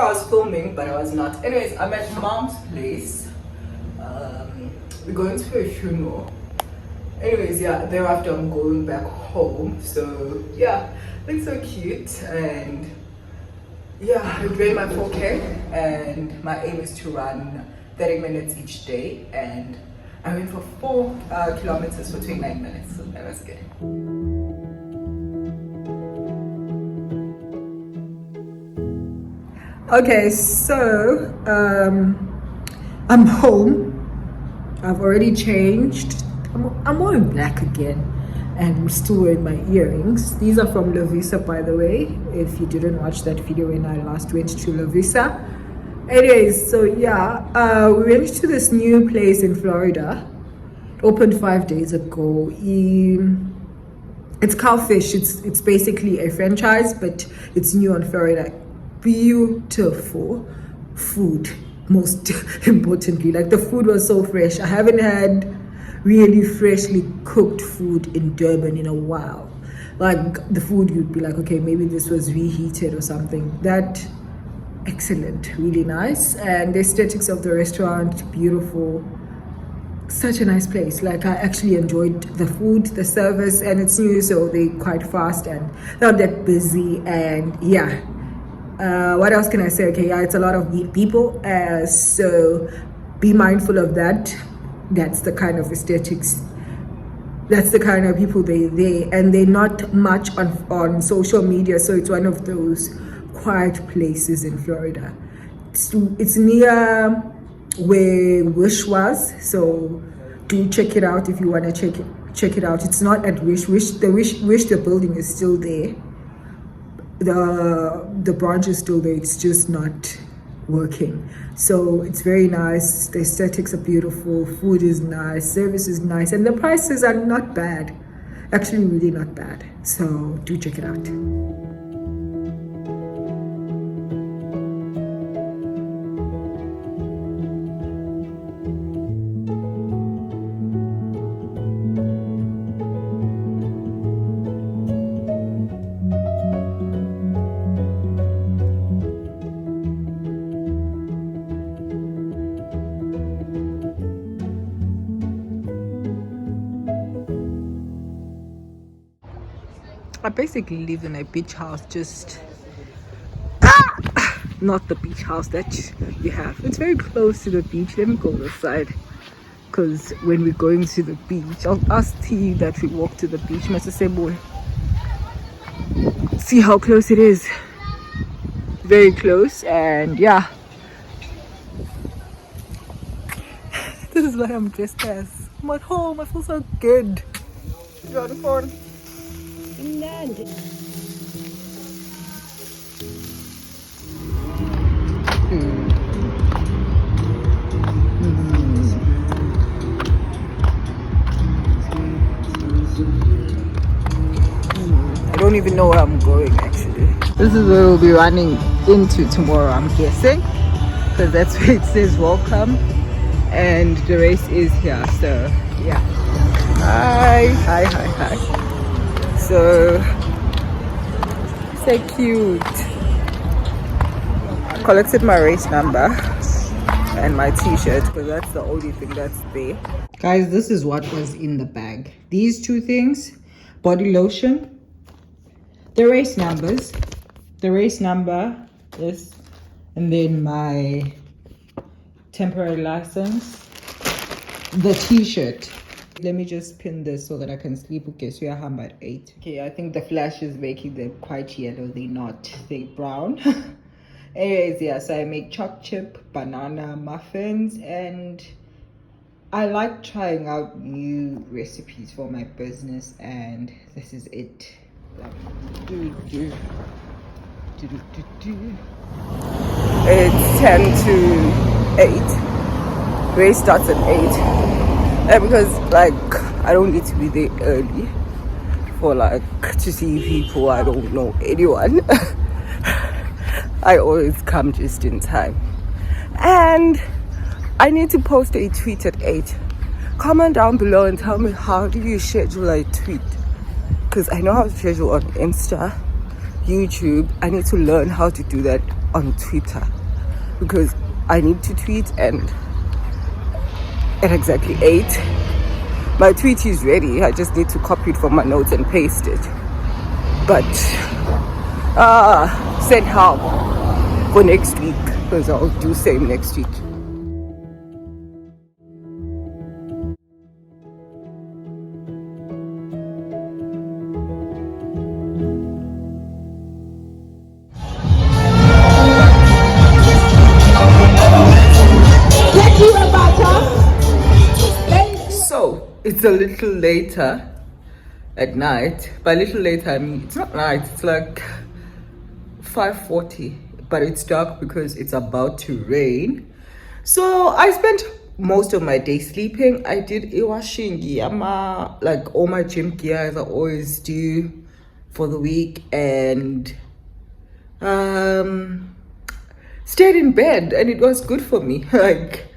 I was filming, but I was not. Anyways, I'm at mom's place. We're going to a funeral. Anyways, yeah, thereafter I'm going back home. So yeah, it's so cute. And yeah, I drained my 4K, and my aim is to run 30 minutes each day, and I went for 4 kilometers for 29 minutes, so that was good. Okay, so I'm home. I've already changed. I'm wearing black again, and I'm still wearing my earrings. These are from Lovisa, by the way, if you didn't watch that video when I last went to Lovisa. Anyways, so yeah, we went to this new place in Florida. It opened 5 days ago. It's Cowfish. It's basically a franchise, but it's new in Florida. Beautiful food, most importantly. Like, the food was so fresh. I haven't had really freshly cooked food in Durban in a while. Like, the food, you'd be like, okay, maybe this was reheated or something. That excellent, really nice. And the aesthetics of the restaurant, beautiful. Such a nice place. Like, I actually enjoyed the food, the service, and it's new, so they're quite fast and not that busy. And yeah, what else can I say? Okay, yeah, it's a lot of people, so be mindful of that. That's the kind of aesthetics, that's the kind of people and they're not much on social media, so it's one of those quiet places in Florida. It's near where Wish was, so do check it out if you want to check it out. It's not at Wish. The building is still there. The branch is still there, it's just not working. So it's very nice. The aesthetics are beautiful, food is nice, service is nice, and the prices are not bad, actually really not bad. So do check it out. I basically live in a beach house, just not the beach house that you have. It's very close to the beach. Let me go this side, because when we're going to the beach, I'll ask T that we walk to the beach. Must say, boy, see how close it is. Very close. And yeah, this is what I'm dressed as. I'm at home. I feel so good. You're on the phone. I don't even know where I'm going, actually. This is where we'll be running into tomorrow, I'm guessing, because that's where it says welcome, and the race is here. So yeah, hi. So cute. Collected my race number and my t-shirt, because that's the only thing that's there. Guys, this is what was in the bag. These 2 things: body lotion, the race number, this, and then my temporary license, the t-shirt. Let me just pin this so that I can sleep. Okay, so you're home at 8. Okay, I think the flash is making them quite yellow. They're not, they're brown. Anyways, yeah, so I make choc chip banana muffins, and I like trying out new recipes for my business, and this is it. It's 10 to 8. Race starts at 8. Because like I don't need to be there early for like to see people. I don't know anyone. I always come just in time. And I need to post a tweet at 8. Comment down below and tell me, how do you schedule a tweet? Because I know how to schedule on Insta, YouTube. I need to learn how to do that on Twitter because I need to tweet, and at exactly 8 my tweet is ready. I just need to copy it from my notes and paste it. But send help for next week because I'll do same next week. So it's a little later at night. By little later I mean it's not night, it's like 5:40, but it's dark because it's about to rain. So I spent most of my day sleeping. I did washing like all my gym gear as I always do for the week, and stayed in bed, and it was good for me. Like,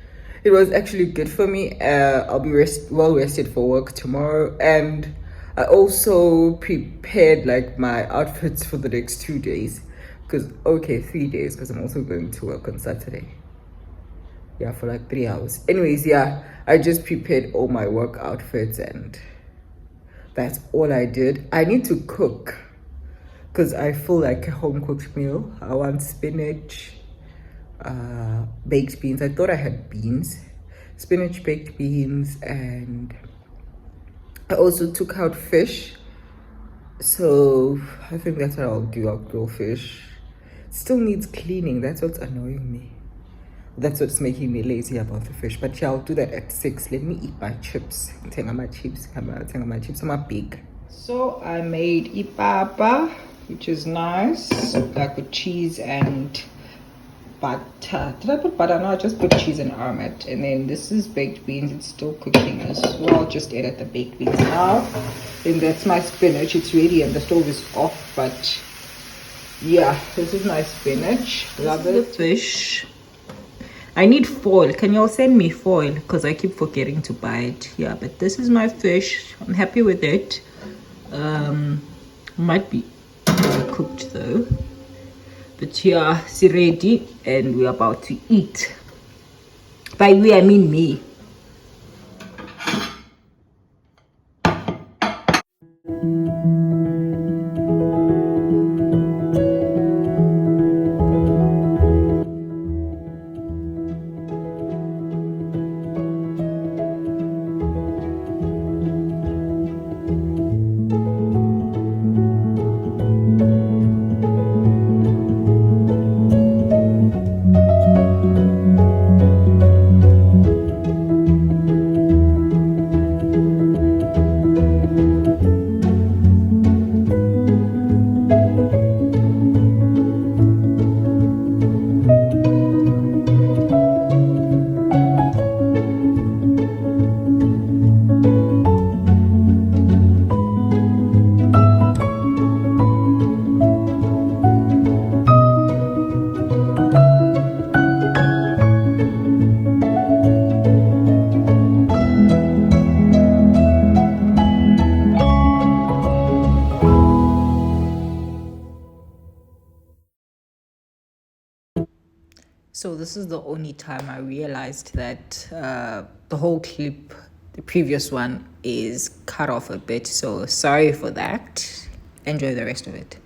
it was actually good for me. I'll be well rested for work tomorrow, and I also prepared like my outfits for the next 2 days, because 3 days, because I'm also going to work on Saturday. Yeah, for like 3 hours. Anyways, yeah, I just prepared all my work outfits, and that's all I did. I need to cook because I feel like a home cooked meal. I want spinach, baked beans. I thought I had beans, spinach, baked beans, and I also took out fish. So I think that's what I'll do. I'll grill fish. Still needs cleaning. That's what's annoying me. That's what's making me lazy about the fish. But yeah, I'll do that at 6. Let me eat my chips. My chips. I'm big. So I made ipapa, which is nice, like with cheese and butter. Did I put butter? No, I just put cheese and almond. And then this is baked beans. It's still cooking as well. Just added the baked beans now. And that's my spinach. It's ready and the stove is off. But yeah, this is my spinach. Love it. The fish. I need foil. Can y'all send me foil? Because I keep forgetting to buy it. Yeah, but this is my fish. I'm happy with it. Might be cooked though. But yeah, it's ready and we're about to eat. By we, I mean me. So this is the only time I realized that the whole clip, the previous one, is cut off a bit. So sorry for that. Enjoy the rest of it.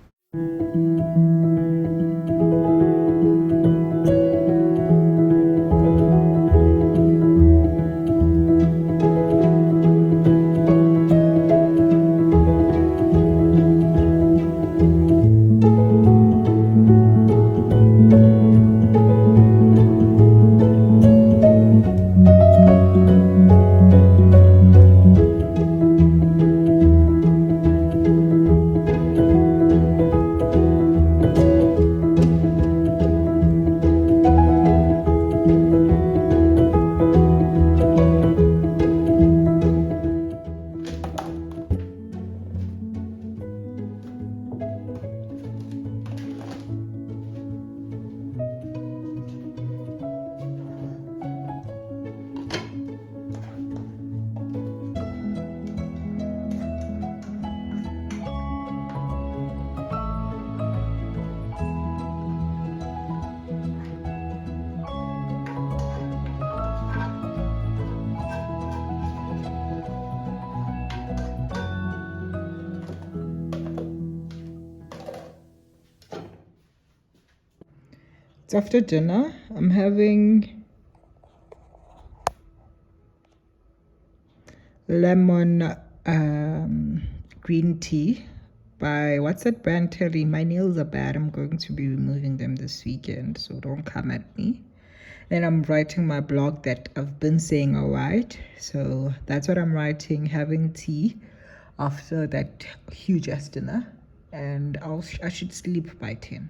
It's after dinner. I'm having lemon green tea by, what's that brand, Terry? My nails are bad. I'm going to be removing them this weekend, so don't come at me. Then I'm writing my blog that I've been saying I'll write. So that's what I'm writing, having tea after that huge ass dinner. And I should sleep by 10.